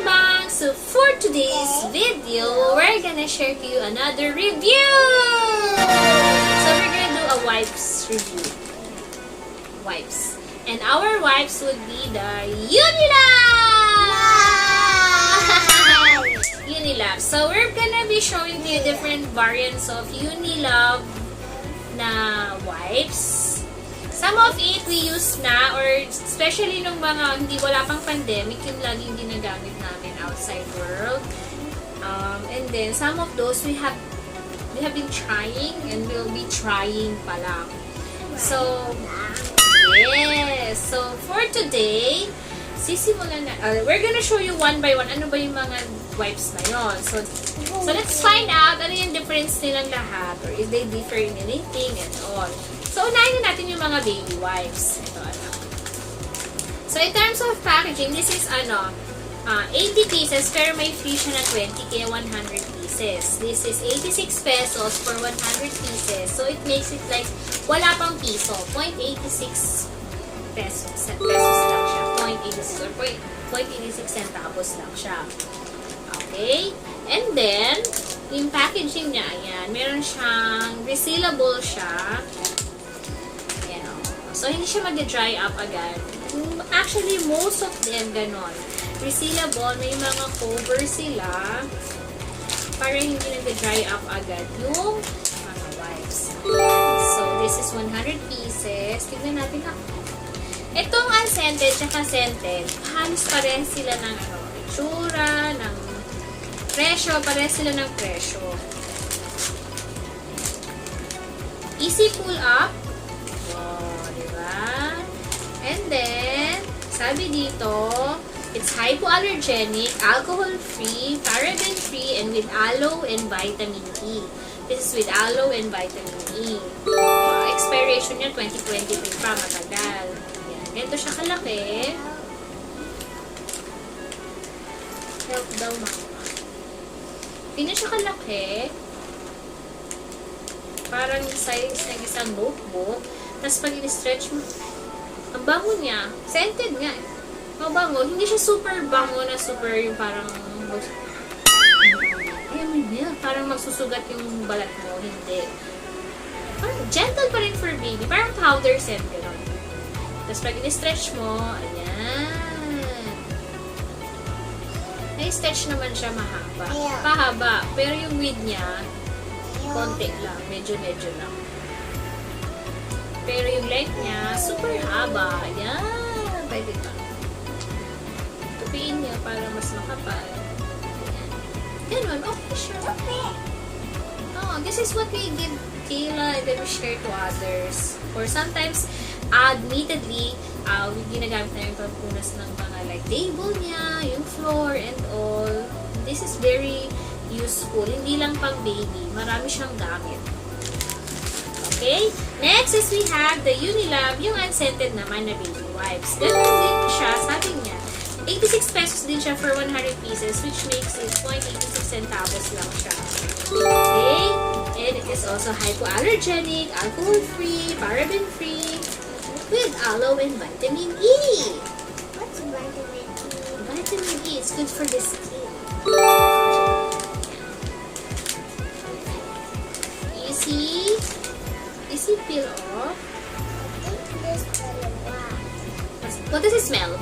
mukbang. So for today's video, we're gonna share to you another review. So we're gonna do a wipes review. Wipes. And our wipes would be the Uni-love! Uni-love. So we're gonna be showing you different variants of Uni-love na wipes. Some of it we use na, or especially nung mga wala pang pandemic, yung laging ginagamit namin outside world. And then some of those we have been trying and we'll be trying pa lang. So yes. So for today, sisimulan na. We're gonna show you one by one ano ba yung mga wipes na yon. So let's find out ano yung difference nilang lahat, or if they differ in anything and all. So, unahin na natin yung mga baby wipes. Ito, So, in terms of packaging, this is, 80 pieces, pero may free siya na 20, kaya 100 pieces. This is 86 pesos for 100 pieces. So, it makes it like, wala pang piso. 0.86 pesos lang siya. 0.86 or 0.86 centavos lang siya. Okay? And then, yung packaging niya, ayan, meron siyang resealable siya. So, hindi siya mag-dry up agad. Actually, most of them ganon. Resealable, may mga cover sila para hindi nag-dry up agad yung mga wipes. So, this is 100 pieces. Tignan natin ako. Itong unscented at scented, halos pares sila ng itsura, ng presyo, pares sila ng presyo. Easy pull up. And then, sabi dito, it's hypoallergenic, alcohol-free, paraben-free, and with aloe and vitamin E. This is with aloe and vitamin E. Expiration niya, 2023 pa, matagal. Yan. Ganito siya kalaki. Help daw mama. Ganito siya kalaki. Parang size ng isang notebook. Tapos pag i-stretch mo, ang bango niya. Scented nga. Mabango. Hindi siya super bango na super yung parang parang magsusugat yung balat mo. Hindi. Parang gentle pa rin for baby. Parang powder scent gano'n. Tapos pag i-stretch mo, ayan. Na-stretch naman siya mahaba. Pahaba. Pero yung width niya, konti lang. Medyo lang. Pero yung length niya, super haba. Ayan. Pwede ba? Tupiin niya para mas makapal. Ayan. Ganun. Okay, sure. Oh, this is what we give Kayla and then we share to others. Or sometimes, admittedly, ginagamit na yung pagpunas ng mga like table niya, yung floor and all. This is very useful. Hindi lang pang baby. Marami siyang gamit. Okay? Next is we have the Uni-love, yung unscented naman na baby wipes. Ganun din siya, sabi niya. 86 pesos din siya for 100 pieces, which makes it 0.86 centavos lang siya. Okay? And it is also hypoallergenic, alcohol-free, paraben-free, with aloe and vitamin E. What's vitamin E? Vitamin E, it's good for the skin. Easy peel off. I think this will work. What does it smell?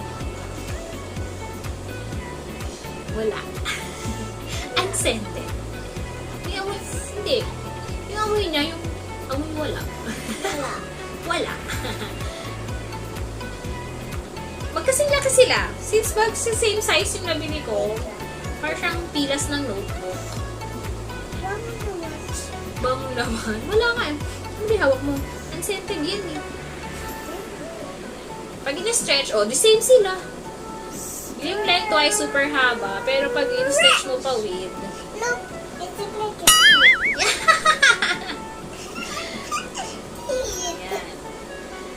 Wala. Unscented. Yung amoy, hindi. Yung amoy niya, yung amoy wala. Wala. Magkasing laki sila. Since same size yung nabili ko, parang siyang pilas ng notebook. Bango naman. Wala nga eh. Hindi, hawak mo. Unscented yan eh. Pag in-stretch, the same sila. Yung length ay super haba, pero pag in-stretch mo pa with... Look, it's like a Yan.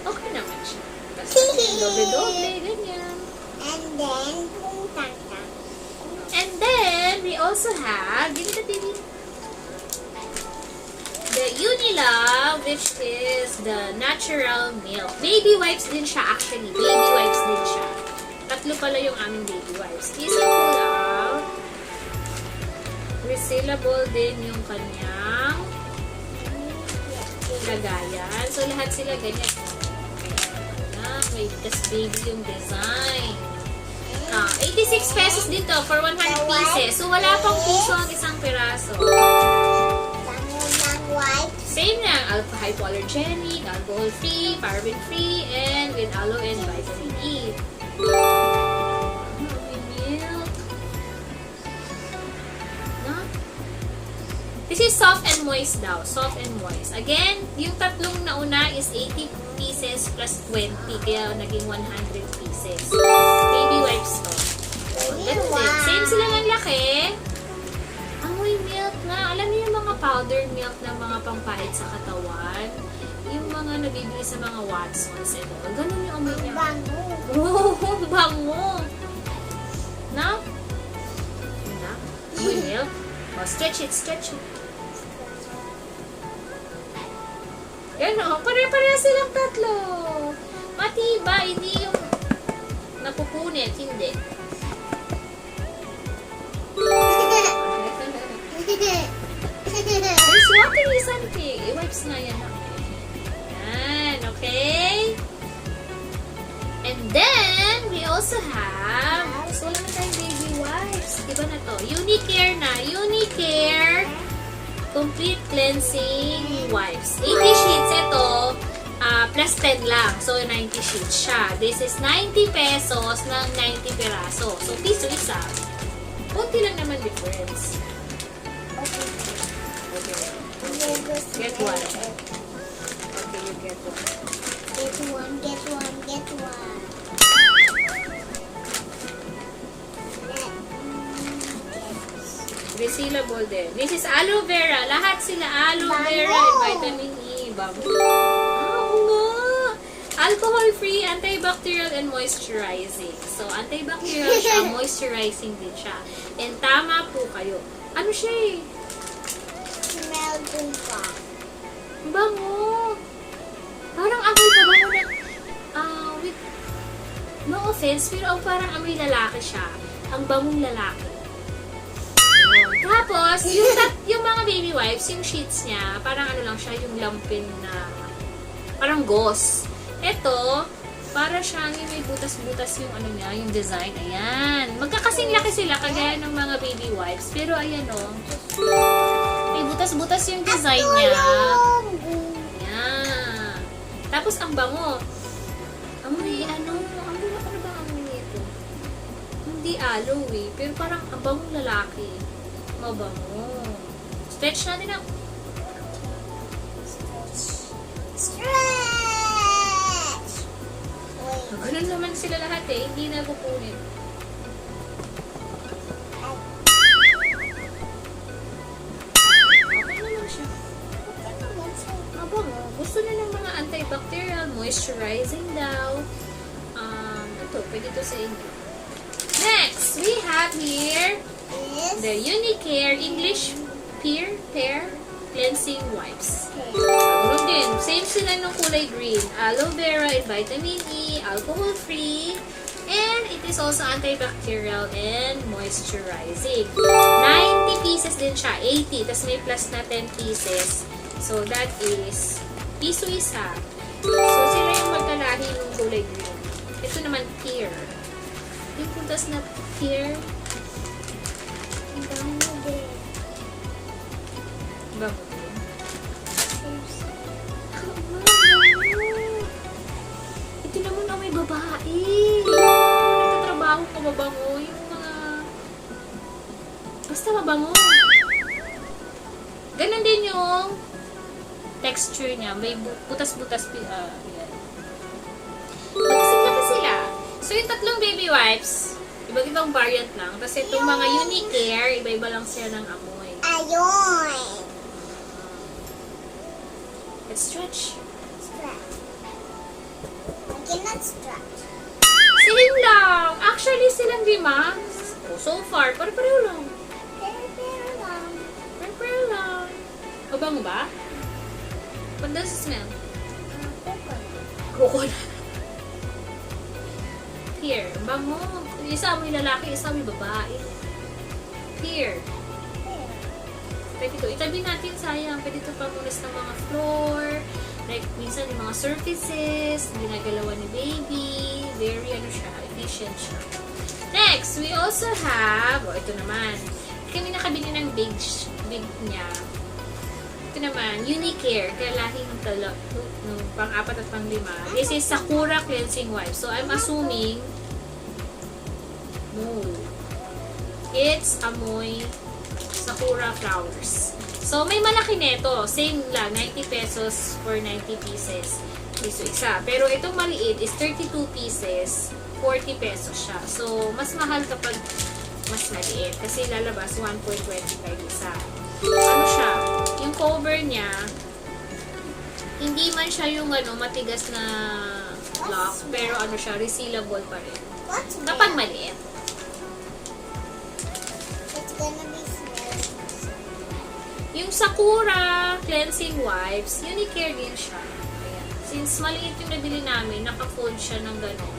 Okay naman siya. Kasi doble-doble, ganyan. And then, tang-tang. And then, we also have... the Uni-love, which is the natural milk. Baby wipes din siya actually. Baby wipes din siya. Tatlo pala yung aming baby wipes. Easy pull up. Resealable din yung kanyang lagayan. So, lahat sila ganyan. Ayan, may tas baby yung design. 86 pesos dito for 100 pieces. So, wala pang piso ang isang piraso. Unila Wipes. Same na, hypoallergenic, alcohol-free, paraben-free, and with aloe and vitamin E. Milk. No? This is soft and moist daw. Soft and moist. Again, yung tatlong nauna is 80 pieces plus 20. Kaya naging 100 pieces. Baby wipes to. Ganun din. Same sila ng laki. Amoy milk nga. Alam niyo yung mga powdered milk na mga pampahid sa katawan? Yung mga nabibili sa mga Watsons and all. Ganun yung amoy niya. Bango. Oh, bango. Na? Na? Amoy milk? Oh, stretch it, stretch it. Yan o, pare-pareha silang tatlo. Matiba, hindi yung napupunit, hindi. There's water is something. I-wipes nga yan natin. Yan, okay? And then, we also have, so wala na tayong baby wipes. Diba na to? Unicare na. Unicare Complete Cleansing Wipes. 80 sheets ito, plus 10 lang. So, 90 sheets siya. This is 90 pesos ng 90 piraso. So, piso isa. Kunti lang naman difference. Okay. Get one. Okay, you get one. Get one, get one, get one. Resealable din. This is aloe vera. Lahat sila aloe vera and vitamin E. Bango. Nga. Alcohol-free, antibacterial, and moisturizing. So, antibacterial siya, moisturizing din siya. And tama po kayo. Ano siya eh? Smell kumpa. Bango. Parang amoy kabango na, with, no offense, pero parang amoy lalaki siya. Ang bangong lalaki. Tapos, yung mga baby wipes, yung sheets niya, parang ano lang siya, yung lampin na, parang gauze. Ito, para siyang yung may butas-butas yung ano niya, yung design. Ayan. Magkakasing laki sila, kagaya ng mga baby wipes. Pero ayan o, may butas-butas yung design niya. Ayan. Tapos, ang bango. Amoy, ano ba ang amoy nito? Hindi aloe eh, pero parang ang bangong lalaki. Mabango. Stretch natin ang... Stretch! Wait. Ganun naman sila lahat eh. Hindi na pupunin. Okay naman siya. Mabango. Gusto na ng mga antibacterial, moisturizing daw. Ito, pwede ito sa inyo. Next, we have here the Unicare English Pear Cleansing Wipes. Ganun din. Same sila ng kulay green. Aloe vera and vitamin E, alcohol-free, and it is also antibacterial and moisturizing. 90 pieces din siya. 80. Tapos may plus na 10 pieces. So, that is piso isa. So, sila yung magkalahi ng kulay green. Ito naman pear. Yung puntas na pear, Bango din. bango din. Ito naman na may babae. Nagtatrabaho ka mabango. Yung mga... Basta mabango. Ganon din yung texture niya. May butas-butas. Yan. Magkasin sila. So, yung tatlong baby wipes, iba-ibang variant lang. Tapos itong mga Uni-care, iba-iba lang sila ng amoy. Ayon. Let's stretch. Stretch. I cannot stretch. Same lang. Actually, silang lima. So far, pare-pareho lang. Pero lang. Pare-pareho lang. Mabango ba? What does it smell? Coconut. Here. Bango. Isa may lalaki, isa may babae. Here. Pwede ito. Itabi natin, sayang. Pwede ito pamunas ng mga floor. Like, minsan yung mga surfaces, ginagalawan ni baby. Very, efficient siya. Next, we also have, ito naman. Kami nakabili ng big niya. Ito naman, Unicare. Kaya lahing pang-4 at pang-5. This is Sakura Cleansing Wipes. So, I'm assuming, it's amoy Sakura flowers. So, may malaki neto. Same lang, 90 pesos for 90 pieces. So, isa. Pero itong maliit is 32 pieces, 40 pesos siya. So, mas mahal kapag mas maliit. Kasi lalabas 1.25 isa. Ano siya? Yung cover niya, hindi man siya yung matigas na block. Pero ano siya, resealable pa rin. Kapag maliit. It's gonna be smelly. Yung Sakura Cleansing Wipes, Unicare din siya. Ayan. Since maliit yung nabili namin, naka-fold siya ng gano'n.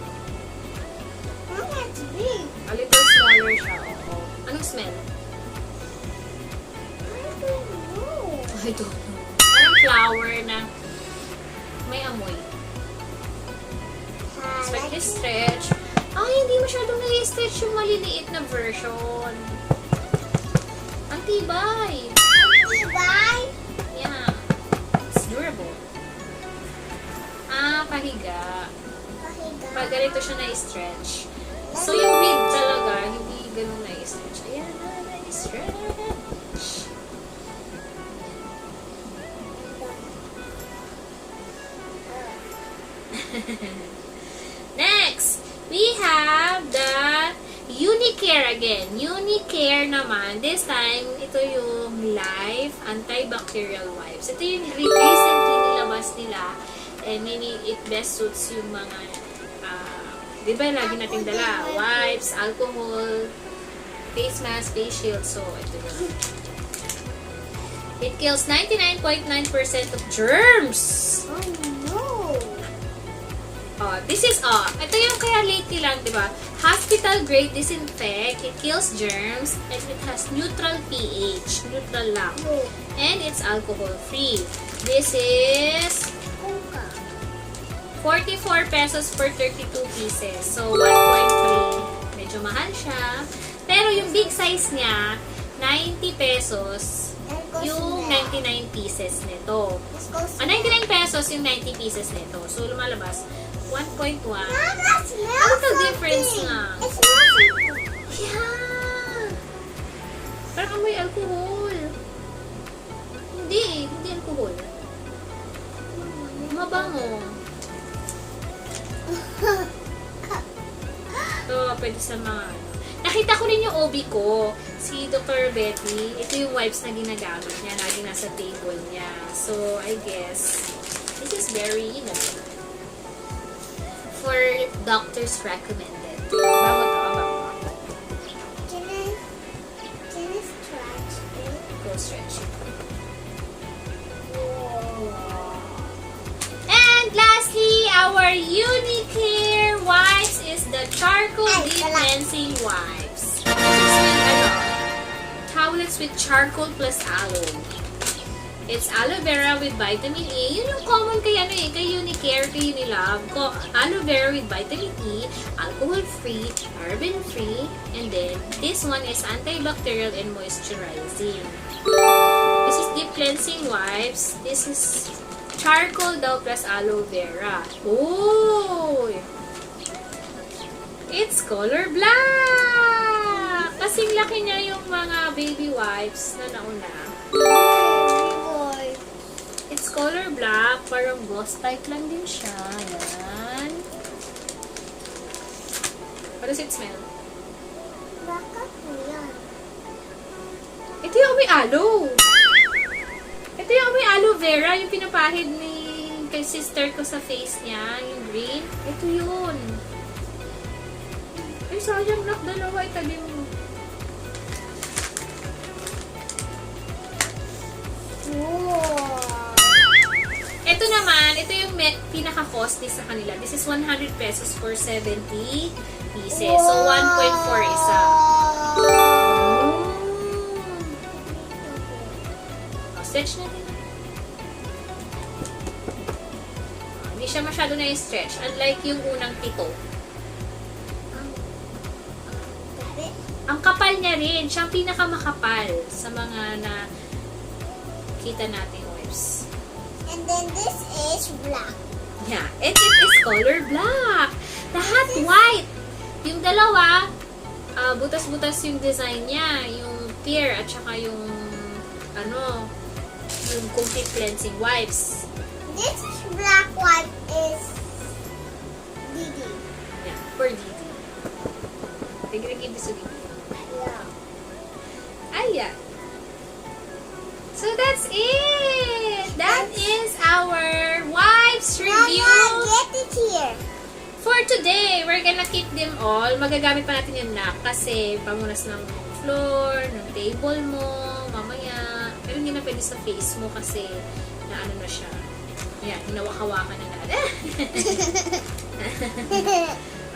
Oh, that's big. A little smaller siya. Oo. Anong smell? I don't know. I don't know. Parang flower na may amoy. Like this stretch. Ay, hindi masyadong nai-stretch yung maliliit na version. Ang tibay. Tibay? Yeah. It's durable. Pahiga. Pag ganito siya na-stretch. So, yung width talaga, hindi ganun na-stretch. Ayan, na-stretch. Next, we have the Unicare again. Unicare naman. This time, ito yung Life Antibacterial Wipes. Ito yung recently nilabas nila. And maybe it best suits yung mga, di ba lagi nating dala? Wipes, alcohol, face mask, face shield. So, ito yun. It kills 99.9% of germs. Oh no. This is, ito yung kaya lately lang, di ba? Hospital grade disinfect. It kills germs and it has neutral pH. Neutral lang. And it's alcohol free. This is 44 pesos per 32 pieces. So, 1.3. Medyo mahal siya. Pero yung big size niya, 90 pesos yung 99 pieces nito. 99 pesos yung 90 pieces nito. So, lumalabas 1.1. Ano difference nga? It smells like Yeah! Parang amoy alcohol. Hindi alcohol. Mabango. So, pwede sa mga nakita ko rin yung OB ko, si Dr. Betty. Ito yung wipes na ginagamit niya. Lagi nasa table niya. So, I guess, this is very, for doctors recommended. Bango to, bango. Can I stretch it? Go stretch it. Whoa. And lastly, our Unicare wipes is the charcoal deep cleansing wipes. This is with tablets with charcoal plus aloe. It's aloe vera with vitamin E. Yun yung common kay kay Unicare, kay Uni-love. Aloe vera with vitamin E, alcohol-free, paraben-free, and then this one is antibacterial and moisturizing. This is deep cleansing wipes. This is charcoal daw plus aloe vera. Oh! It's color black! Kasing laki niya yung mga baby wipes na nauna. It's color black. Parang gloss type lang din siya. Ayan. What does it smell? Baka po yan. Ito yung may aloe. Ito yung may aloe vera. Yung pinapahid ni kay sister ko sa face niya. Yung green. Ito yun. Ay, sayang nak. Dalawa. Itabi mo. Wow. Ito naman, ito yung pinaka-costly sa kanila. This is 100 pesos for 70 pieces. So, 1.4 isa. Stretch natin. Hindi siya masyado na stretch. Unlike yung unang pito. Ang kapal niya rin. Siya ang pinakamakapal sa mga na kita nating wipes. And then this is black. Yeah. And it is color black. Lahat white. Yung dalawa, butas-butas yung design niya. Yung pear at saka yung yung complete cleansing wipes. This black wipe is Didi. Yeah, for Didi. Tigil-tigil sa Didi. Yeah. Ayan. So that's it. That is our wipes review. Mama, get it here. For today, we're gonna keep them all. Magagamit pa natin yung nap kasi pamunas ng floor, ng table mo, mamaya. Pero hindi na pwede sa face mo kasi na ano na siya. Ayan, hinawak-hawakan na natin.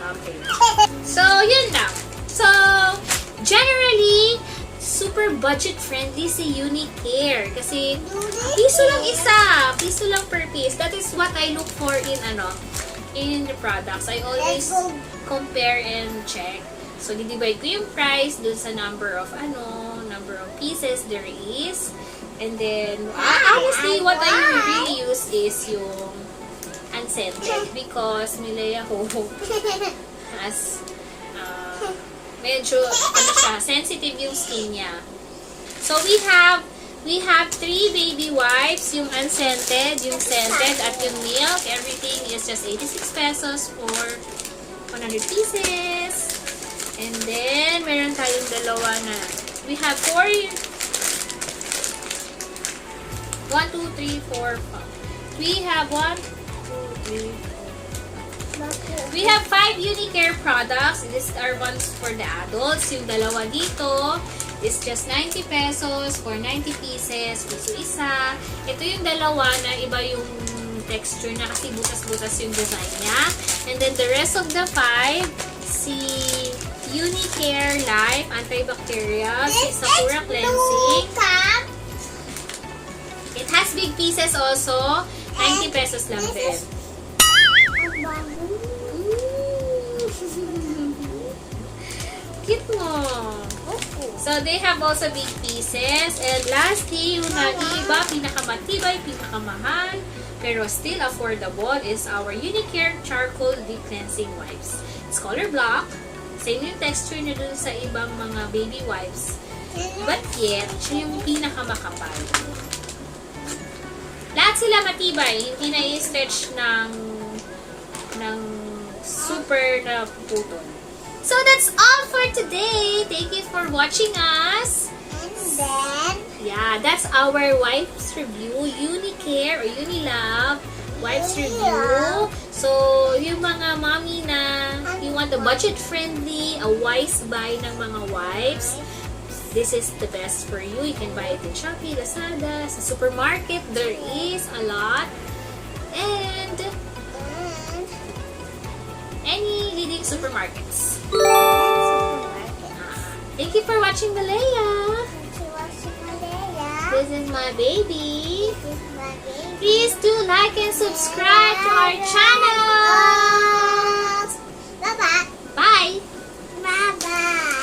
Okay. So, yun lang. So, generally, super budget-friendly si Unicare. Kasi, piso lang isa. Piso lang per piece. That is what I look for in the products. I always compare and check. So, didivide ko yung price dun sa number of pieces there is. And then, honestly, what I really use is yung unscented because Milea Ho has medyo sensitive yung skin niya. So we have 3 baby wipes, yung unscented, yung scented, at yung milk. Everything is just 86 pesos for 100 pieces. And then meron tayong dalawa na we have 1, 2, 3, 4, 5. We have 1, 2, 3, 4. We have 5 Unicare products. These are ones for the adults. Yung dalawa dito is just 90 pesos for 90 pieces. Piso isa. Ito yung dalawa na iba yung texture na kasi butas-butas yung design niya. And then the rest of the 5, si Unicare Life, Antibacterial, si Sakura Cleansing. It has big pieces also. 90 pesos lang din. Cute mo. So, they have also big pieces. And lastly, yung nag-iiba, pinakamatibay, pinakamahal, pero still affordable is our Unicare Charcoal Deep Cleansing Wipes. It's color black. Same yung texture na dun sa ibang mga baby wipes. But yet, siya yung pinakamakapal. Lahat sila matibay. Hindi na i-stretch ng super na putol. So, that's all for today. Thank you for watching us. And then, yeah, that's our wipes review. Unicare or Uni-love wipes review. So, yung mga mommy na you want a budget-friendly, a wise buy ng mga wipes, this is the best for you. You can buy it in Shopee, Lazada, sa supermarket. There is a lot. And any leading supermarkets. Thank you for watching, Malaya. This is my baby. Please do like and subscribe to our channel. Bye-bye. Bye. Bye-bye.